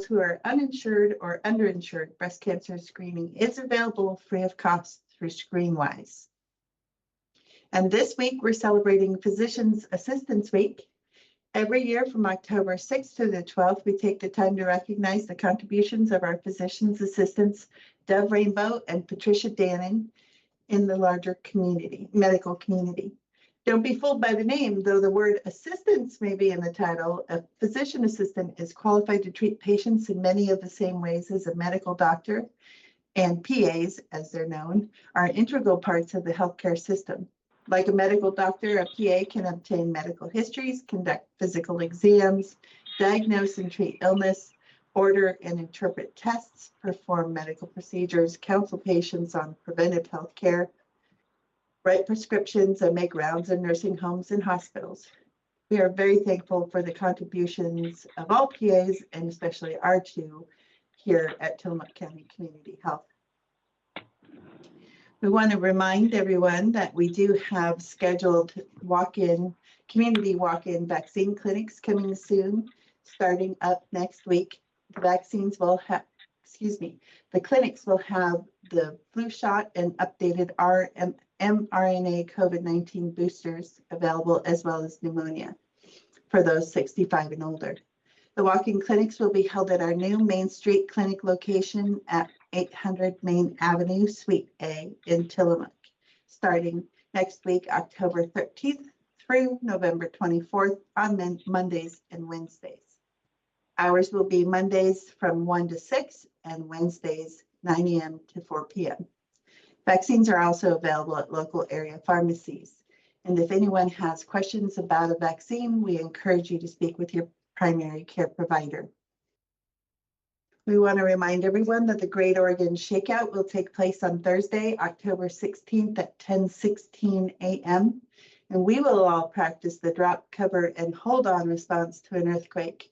who are uninsured or underinsured, breast cancer screening is available free of cost through ScreenWise. And this week, we're celebrating Physicians Assistants Week. Every year from October 6th to the 12th, we take the time to recognize the contributions of our physician's assistants, Dove Rainbow and Patricia Danning, in the larger medical community. Don't be fooled by the name, though the word assistance may be in the title. A physician assistant is qualified to treat patients in many of the same ways as a medical doctor, and PAs, as they're known, are integral parts of the healthcare system. Like a medical doctor, a PA can obtain medical histories, conduct physical exams, diagnose and treat illness, order and interpret tests, perform medical procedures, counsel patients on preventive health care, write prescriptions, and make rounds in nursing homes and hospitals. We are very thankful for the contributions of all PAs, and especially our two here at Tillamook County Community Health. We want to remind everyone that we do have scheduled community walk-in vaccine clinics coming soon, starting up next week. The clinics will have the flu shot and updated mRNA COVID-19 boosters available, as well as pneumonia for those 65 and older. The walk-in clinics will be held at our new Main Street Clinic location at 800 Main Avenue, Suite A in Tillamook, starting next week, October 13th through November 24th on Mondays and Wednesdays. Hours will be Mondays from 1 to 6 and Wednesdays 9 a.m. to 4 p.m. Vaccines are also available at local area pharmacies. And if anyone has questions about a vaccine, we encourage you to speak with your primary care provider. We want to remind everyone that the Great Oregon Shakeout will take place on Thursday, October 16th at 10:16 a.m. And we will all practice the drop, cover, and hold on response to an earthquake.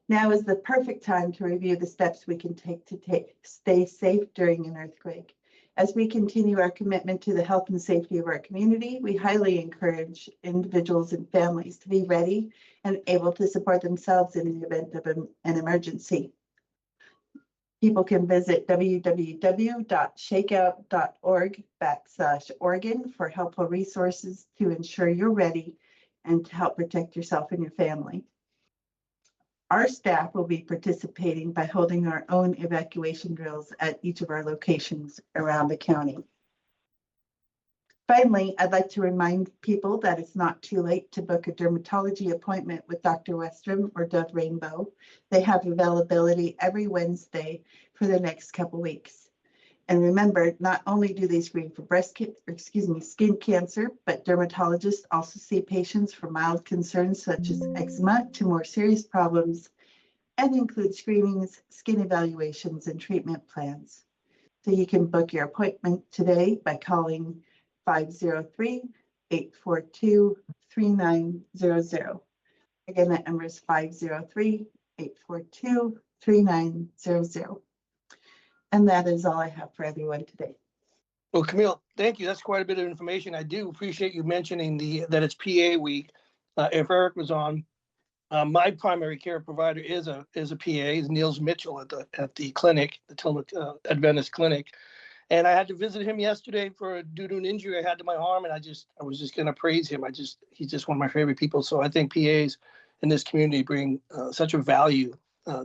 Now is the perfect time to review the steps we can take to stay safe during an earthquake. As we continue our commitment to the health and safety of our community, we highly encourage individuals and families to be ready and able to support themselves in the event of an emergency. People can visit www.shakeout.org/Oregon for helpful resources to ensure you're ready and to help protect yourself and your family. Our staff will be participating by holding our own evacuation drills at each of our locations around the county. Finally, I'd like to remind people that it's not too late to book a dermatology appointment with Dr. Westrom or Dove Rainbow. They have availability every Wednesday for the next couple weeks. And remember, not only do they screen for skin cancer, but dermatologists also see patients for mild concerns such as eczema to more serious problems, and include screenings, skin evaluations, and treatment plans. So you can book your appointment today by calling 503-842-3900. Again, that number is 503-842-3900. And that is all I have for everyone today. Well, Camille, thank you. That's quite a bit of information. I do appreciate you mentioning that it's PA week. If Eric was on, my primary care provider is a PA, is Niels Mitchell at the clinic, the Tillamook Adventist Clinic. And I had to visit him yesterday due to an injury I had to my arm, and I was just going to praise him. He's just one of my favorite people. So I think PAs in this community bring such a value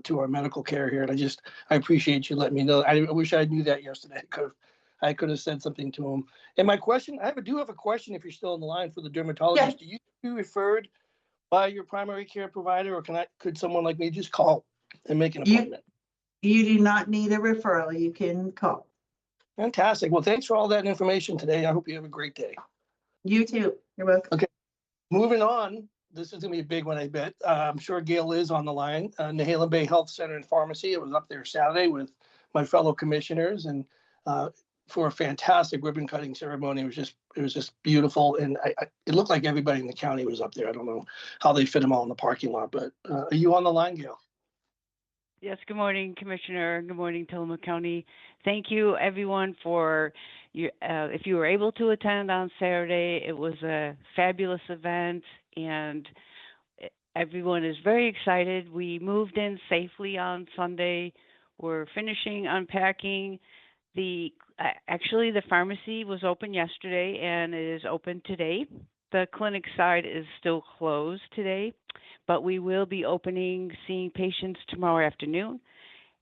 to our medical care here, and I appreciate you letting me know. I wish I knew that yesterday. I could have said something to him. And my question, I do have a question. If you're still on the line for the dermatologist, Yes. Do you referred by your primary care provider, or could someone like me just call and make an appointment? You do not need a referral. You can call. Fantastic. Well, thanks for all that information today. I hope you have a great day. You too. You're welcome. Okay. Moving on. This is going to be a big one, I bet. I'm sure Gail is on the line. Nehalem Bay Health Center and Pharmacy. It was up there Saturday with my fellow commissioners, and for a fantastic ribbon cutting ceremony. It was just beautiful, and it looked like everybody in the county was up there. I don't know how they fit them all in the parking lot, but are you on the line, Gail? Yes, good morning, Commissioner. Good morning, Tillamook County. Thank you, everyone, for your, if you were able to attend on Saturday. It was a fabulous event, and everyone is very excited. We moved in safely on Sunday. We're finishing unpacking. Actually, the pharmacy was open yesterday and it is open today. The clinic side is still closed today, but we will be opening, seeing patients tomorrow afternoon,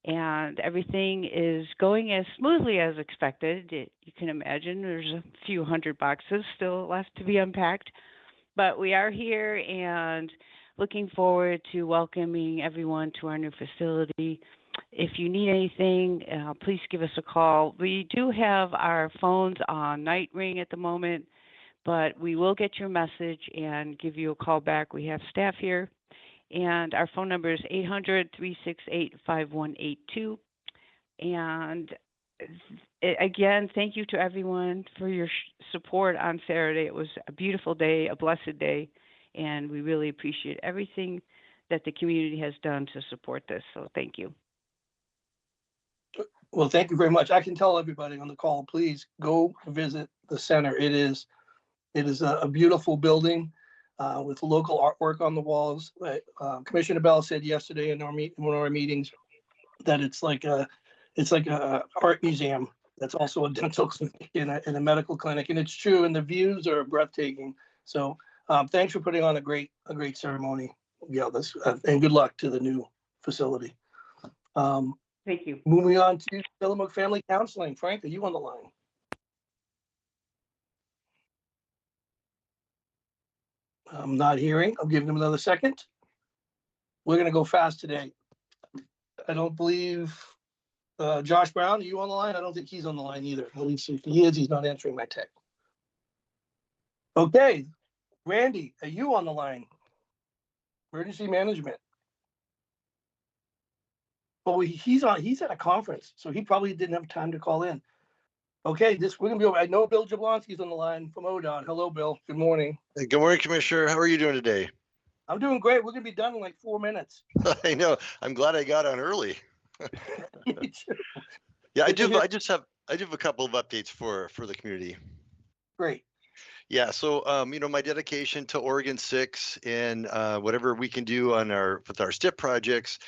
and everything is going as smoothly as expected. You can imagine there's a few hundred boxes still left to be unpacked, but we are here and looking forward to welcoming everyone to our new facility. If you need anything, please give us a call. We do have our phones on night ring at the moment, but we will get your message and give you a call back. We have staff here, and our phone number is 800-368-5182. And again, thank you to everyone for your support on Saturday. It was a beautiful day, a blessed day, and we really appreciate everything that the community has done to support this. So thank you. Well, thank you very much. I can tell everybody on the call, please go visit the center. It is a beautiful building with local artwork on the walls. Commissioner Bell said yesterday in one of our meetings that it's like a art museum. That's also a dental clinic and a medical clinic, and it's true. And the views are breathtaking. So thanks for putting on a great ceremony. Yeah, and good luck to the new facility. Thank you. Moving on to Tillamook Family Counseling. Frank, are you on the line? I'm not hearing. I'll give him another second. We're going to go fast today. I don't believe Josh Brown, are you on the line? I don't think he's on the line either. At least if he is, he's not answering my text. Okay. Randy, are you on the line? Emergency management. Oh, he's at a conference, so he probably didn't have time to call in. Okay, we're gonna be over. I know Bill Jablonski's on the line from ODOT. Hello, Bill. Good morning. Hey, good morning, Commissioner. How are you doing today? I'm doing great. We're gonna be done in like 4 minutes. I know. I'm glad I got on early. Yeah, I do have a couple of updates for the community. Great. Yeah, so my dedication to Oregon 6 and whatever we can do with our STIP projects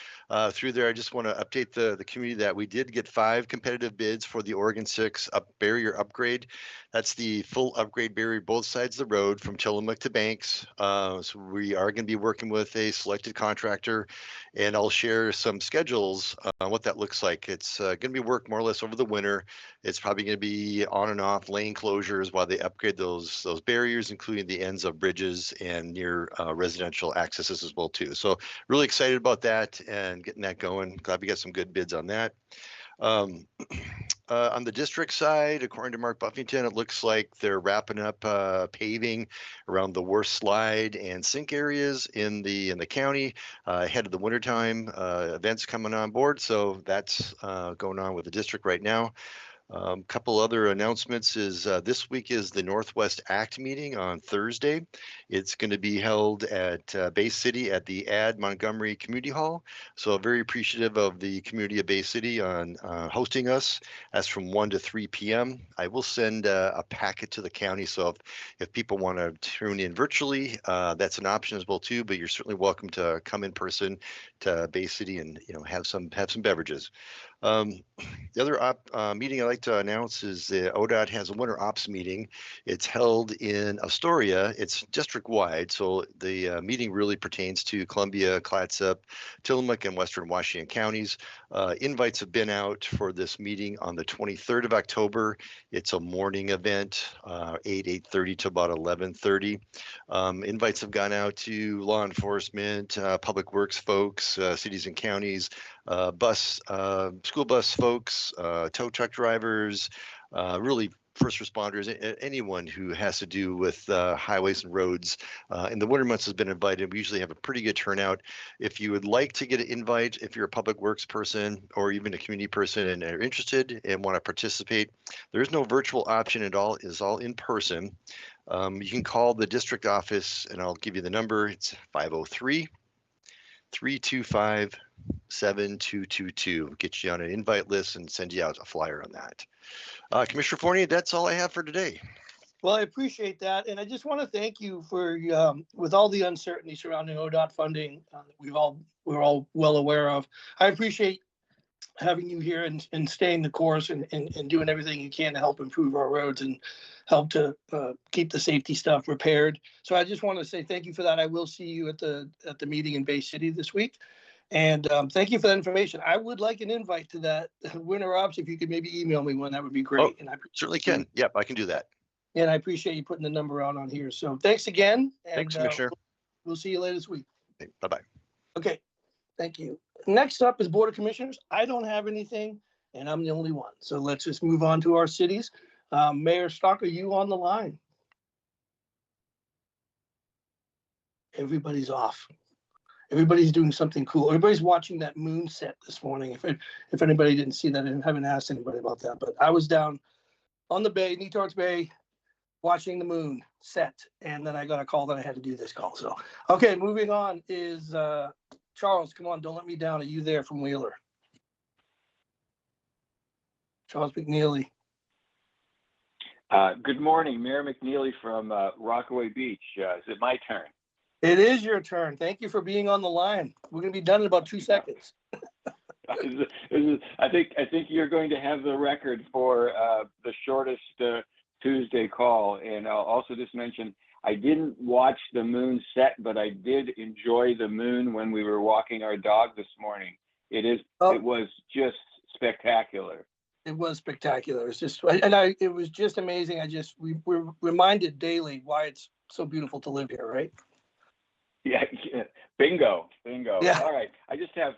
through there. I just want to update the community that we did get 5 competitive bids for the Oregon 6 barrier upgrade. That's the full upgrade barrier both sides of the road from Tillamook to Banks. So we are going to be working with a selected contractor, and I'll share some schedules on what that looks like. It's going to be work more or less over the winter. It's probably going to be on and off lane closures while they upgrade those barriers, including the ends of bridges and near residential accesses as well too. So really excited about that and getting that going. Glad we got some good bids on that. On the district side, according to Mark Buffington, it looks like they're wrapping up paving around the worst slide and sink areas in the county ahead of the wintertime events coming on board. So that's going on with the district right now. Couple other announcements is this week is the Northwest ACT meeting on Thursday. It's going to be held at Bay City at the Montgomery Community Hall. So very appreciative of the community of Bay City on hosting us. That's from 1 to 3 p.m. I will send a packet to the county. So if people want to tune in virtually, that's an option as well too. But you're certainly welcome to come in person to Bay City and have some beverages. The other meeting I'd like to announce is the ODOT has a winter ops meeting. It's held in Astoria. It's district-wide, so the meeting really pertains to Columbia, Clatsop, Tillamook, and Western Washington counties. Invites have been out for this meeting on the 23rd of October. It's a morning event, 8:30 to about 11:30. Invites have gone out to law enforcement, public works folks, cities and counties, school bus folks, tow truck drivers, really first responders, anyone who has to do with highways and roads. In the winter months has been invited. We usually have a pretty good turnout. If you would like to get an invite, if you're a public works person or even a community person and are interested and want to participate, there is no virtual option at all. It's all in person. You can call the district office and I'll give you the number. It's 503-325-7222. Get you on an invite list and send you out a flyer on that. Commissioner Fournier, that's all I have for today. Well, I appreciate that, and I just want to thank you for, with all the uncertainty surrounding ODOT funding, we're all well aware of. I appreciate having you here and staying the course and doing everything you can to help improve our roads and help to keep the safety stuff repaired. So I just want to say thank you for that. I will see you at the meeting in Bay City this week. And thank you for that information. I would like an invite to that winter ops. If you could maybe email me one, that would be great. And I Certainly can. Yep, I can do that. and I appreciate you putting the number out on here. So thanks again. Thanks, And Commissioner. we'll see you later this week. Bye-bye. Okay, thank you. Next up is Board of Commissioners. I don't have anything, and I'm the only one. So let's just move on to our cities. Mayor Stock, are you on the line? Everybody's off. Everybody's doing something cool. Everybody's watching that moon set this morning. If anybody didn't see that, I haven't asked anybody about that, but I was down on the bay, Netarts Bay, watching the moon set, and then I got a call that I had to do this call. So, okay, moving on is Charles. Come on, don't let me down. Are you there from Wheeler? Charles McNeely. Good morning, Mayor McNeely from Rockaway Beach. Is it my turn? It is your turn. Thank you for being on the line. We're going to be done in about 2 seconds. I think you're going to have the record for the shortest Tuesday call. And I'll also just mention, I didn't watch the moon set, but I did enjoy the moon when we were walking our dog this morning. It was just spectacular. It was spectacular. It's just, it was just amazing. We're reminded daily why it's so beautiful to live here, right? Yeah, bingo. Yeah. All right, I just have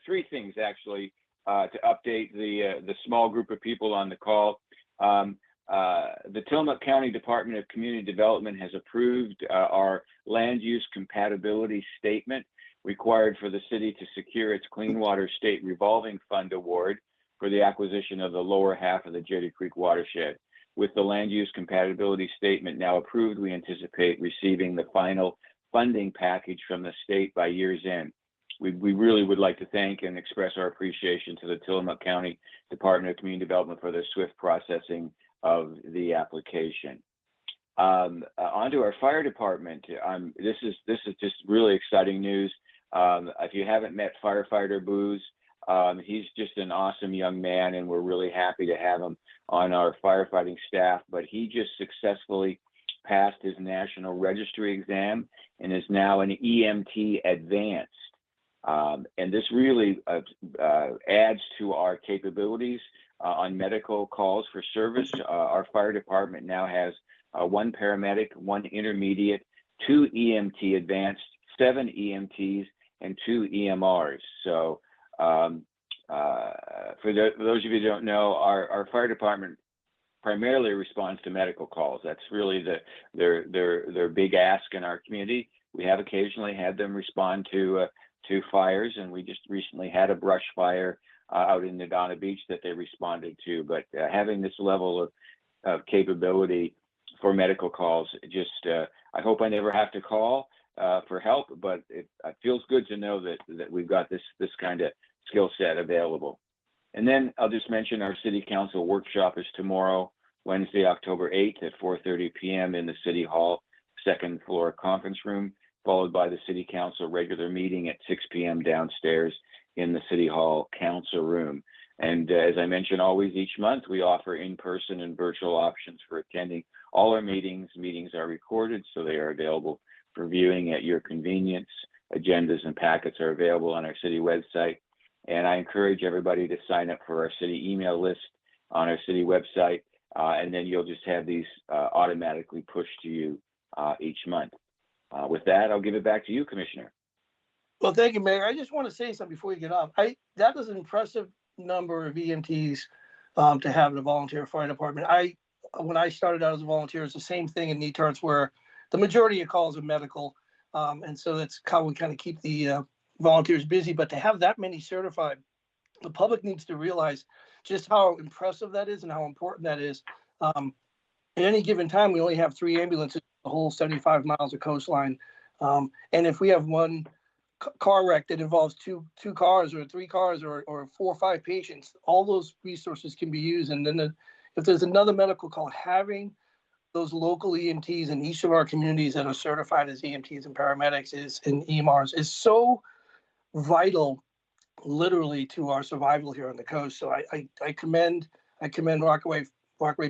three things actually to update the small group of people on the call. The Tillamook County Department of Community Development has approved our land use compatibility statement required for the city to secure its Clean Water State Revolving Fund award for the acquisition of the lower half of the Jetty Creek watershed. With the land use compatibility statement now approved, we anticipate receiving the final funding package from the state by year's end. We really would like to thank and express our appreciation to the Tillamook County Department of Community Development for their swift processing of the application. Onto our fire department. This is just really exciting news. If you haven't met firefighter Booz, he's just an awesome young man, and we're really happy to have him on our firefighting staff. But he just successfully passed his national registry exam and is now an EMT advanced. And this really adds to our capabilities on medical calls for service. Our fire department now has 1 paramedic, 1 intermediate, 2 EMT advanced, 7 EMTs, and 2 EMRs. So for those of you who don't know, our fire department primarily responds to medical calls. That's really their big ask in our community. We have occasionally had them respond to fires, and we just recently had a brush fire out in Nadana Beach that they responded to. But having this level of capability for medical calls, I hope I never have to call for help, but it feels good to know that we've got this kind of skill set available. And then I'll just mention our city council workshop is tomorrow, Wednesday, October 8th at 4:30 p.m. in the City Hall, 2nd floor conference room, followed by the city council regular meeting at 6 p.m. downstairs in the City Hall council room. And as I mentioned, always each month, we offer in-person and virtual options for attending all our meetings. Meetings are recorded, so they are available for viewing at your convenience. Agendas and packets are available on our city website. And I encourage everybody to sign up for our city email list on our city website. And then you'll just have these automatically pushed to you each month. With that, I'll give it back to you, Commissioner. Well, thank you, Mayor. I just want to say something before you get off. That is an impressive number of EMTs to have in a volunteer fire department. When I started out as a volunteer, it's the same thing in Netarts, where the majority of calls are medical. And so that's how we kind of keep the volunteers busy. But to have that many certified, the public needs to realize just how impressive that is and how important that is. At any given time, we only have 3 ambulances, the whole 75 miles of coastline. And if we have one car wreck that involves two cars or 3 cars or 4 or 5 patients, all those resources can be used. And then if there's another medical call, having those local EMTs in each of our communities that are certified as EMTs and paramedics and EMRs is so vital, literally, to our survival here on the coast. So I commend Rockaway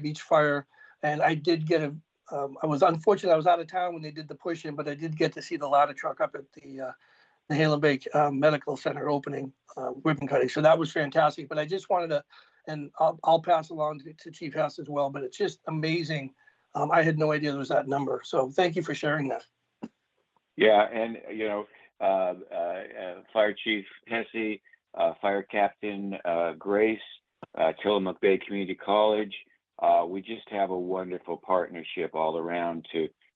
Beach Fire, and I did get I was unfortunate, I was out of town when they did the push in, but I did get to see the ladder truck up at the Halem Bay Medical Center opening ribbon cutting. So that was fantastic. But I just wanted to, and I'll pass along to Chief Hess as well. But it's just amazing. I had no idea there was that number. So thank you for sharing that. Yeah, and Fire Chief Hesse, Fire Captain Grace, Tillamook Bay Community College. We just have a wonderful partnership all around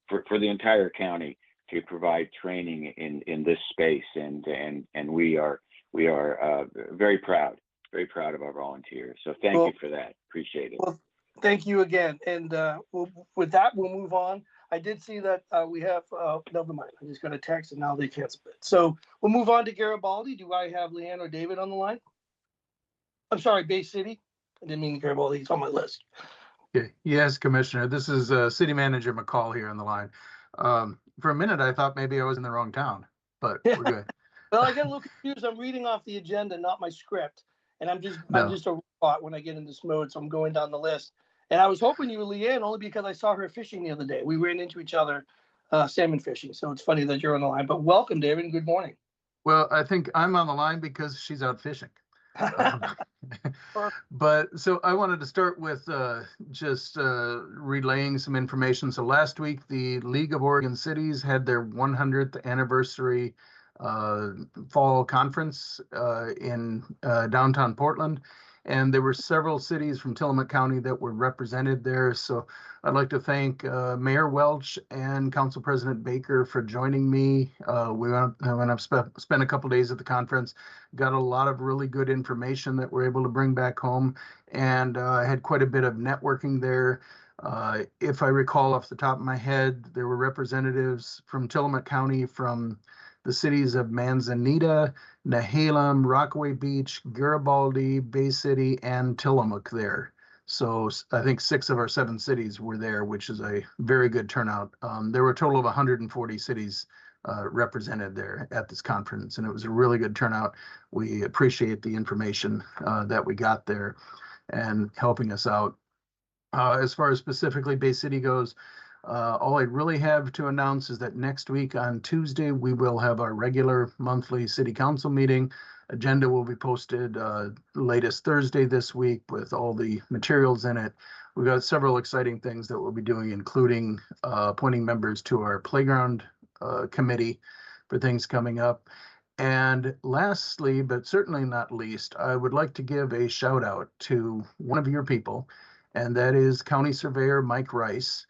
for the entire county to provide training in this space, and we are very proud of our volunteers. So thank you for that. Appreciate it. Well, thank you again. And with that, we'll move on. I did see that we have, never mind, I just got a text and now they can't split. So we'll move on to Garibaldi. Do I have Leanne or David on the line? I'm sorry, Bay City. I didn't mean Garibaldi. It's on my list. Okay. Yes, Commissioner. This is City Manager McCall here on the line. For a minute, I thought maybe I was in the wrong town, but we're good. Well, I got a little confused. I'm reading off the agenda, not my script. And I'm just a robot when I get in this mode. So I'm going down the list. And I was hoping you were Leanne only because I saw her fishing the other day. We ran into each other salmon fishing. So it's funny that you're on the line. But welcome, David, and good morning. Well, I think I'm on the line because she's out fishing. But so I wanted to start with just relaying some information. So last week, the League of Oregon Cities had their 100th anniversary fall conference in downtown Portland. And there were several cities from Tillamook County that were represented there. So I'd like to thank Mayor Welch and Council President Baker for joining me. We went up, spent a couple days at the conference, got a lot of really good information that we're able to bring back home, and had quite a bit of networking there. If I recall off the top of my head, there were representatives from Tillamook County from the cities of Manzanita, Nehalem, Rockaway Beach, Garibaldi, Bay City, and Tillamook there. So I think 6 of our 7 cities were there, which is a very good turnout. There were a total of 140 cities represented there at this conference, and it was a really good turnout. We appreciate the information that we got there and helping us out. As far as specifically Bay City goes, all I really have to announce is that next week on Tuesday, we will have our regular monthly city council meeting. Agenda will be posted latest Thursday this week with all the materials in it. We've got several exciting things that we'll be doing, including appointing members to our playground committee for things coming up. And lastly, but certainly not least, I would like to give a shout out to one of your people, and that is County Surveyor Mike Rice.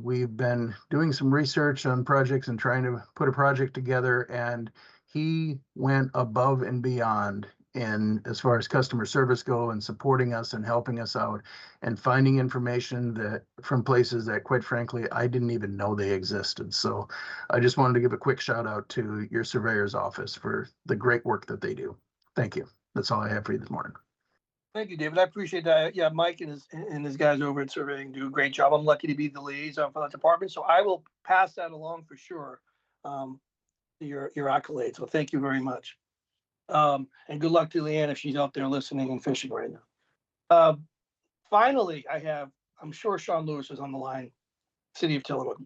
We've been doing some research on projects and trying to put a project together, and he went above and beyond in as far as customer service go and supporting us and helping us out and finding information that from places that quite frankly I didn't even know they existed. So I just wanted to give a quick shout out to your surveyor's office for the great work that they do. Thank you. That's all I have for you this morning. Thank you, David. I appreciate that. Yeah, Mike and his guys over at surveying do a great job. I'm lucky to be the liaison for that department, so I will pass that along for sure. Your accolades. So thank you very much. And good luck to Leanne if she's out there listening and fishing right now. Finally, I'm sure Sean Lewis is on the line, City of Tillamook,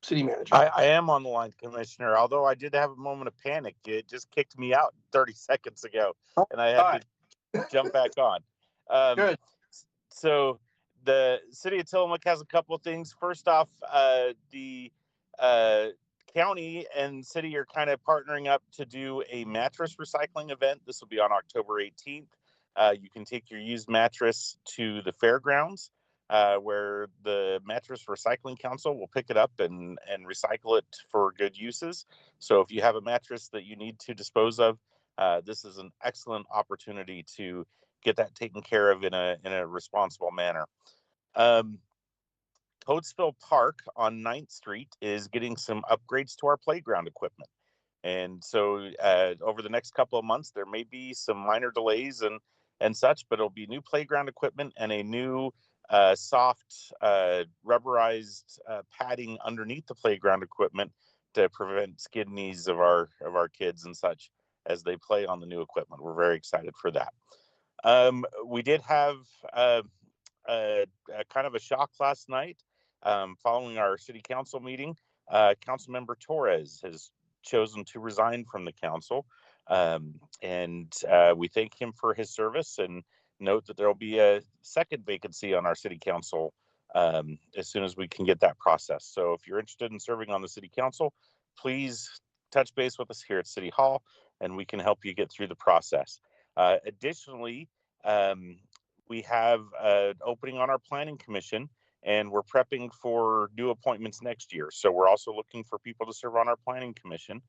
City Manager. I am on the line, Commissioner, although I did have a moment of panic. It just kicked me out 30 seconds ago, and I had to jump back on. Good. So the City of Tillamook has a couple of things. First off, the county and city are kind of partnering up to do a mattress recycling event. This will be on October 18th. You can take your used mattress to the fairgrounds, where the Mattress Recycling Council will pick it up and recycle it for good uses. So if you have a mattress that you need to dispose of, this is an excellent opportunity to get that taken care of in a responsible manner. Coatesville Park on 9th Street is getting some upgrades to our playground equipment. And so over the next couple of months, there may be some minor delays and such, but it'll be new playground equipment and a new soft rubberized padding underneath the playground equipment to prevent skid knees of our kids and such as they play on the new equipment. We're very excited for that. We did have a kind of a shock last night following our city council meeting. Councilmember Torres has chosen to resign from the council, and we thank him for his service and note that there will be a second vacancy on our city council as soon as we can get that process. So if you're interested in serving on the city council, please touch base with us here at City Hall and we can help you get through the process. Additionally, we have an opening on our planning commission and we're prepping for new appointments next year. So we're also looking for people to serve on our planning commission.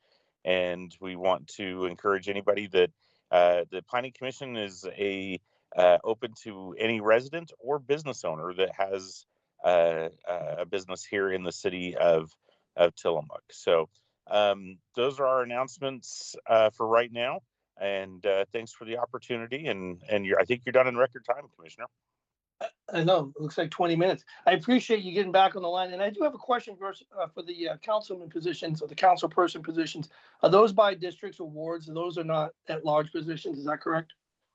And we want to encourage anybody that the planning commission is open to any resident or business owner that has a business here in the city of Tillamook. So those are our announcements for right now. And thanks for the opportunity. And I think you're done in record time, Commissioner. I know, it looks like 20 minutes. I appreciate you getting back on the line. And I do have a question for the councilman positions or the council person positions. Are those by districts or wards? Those are not at-large positions, is that correct?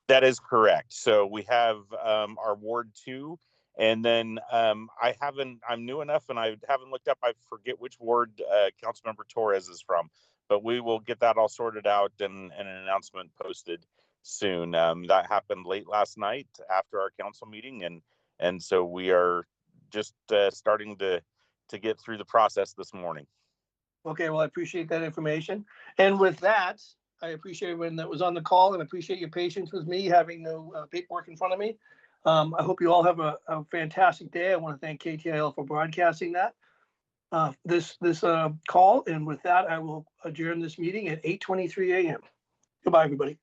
That is correct. So we have our Ward 2, and then I'm new enough and I haven't looked up, I forget which ward Councilmember Torres is from, but we will get that all sorted out and an announcement posted soon. That happened late last night after our council meeting, and so we are just starting to get through the process this morning. Okay, well, I appreciate that information. And with that, I appreciate everyone that was on the call and appreciate your patience with me having no paperwork in front of me. I hope you all have a fantastic day. I want to thank KTIL for broadcasting that this call. And with that, I will adjourn this meeting at 8:23 a.m. Goodbye, everybody.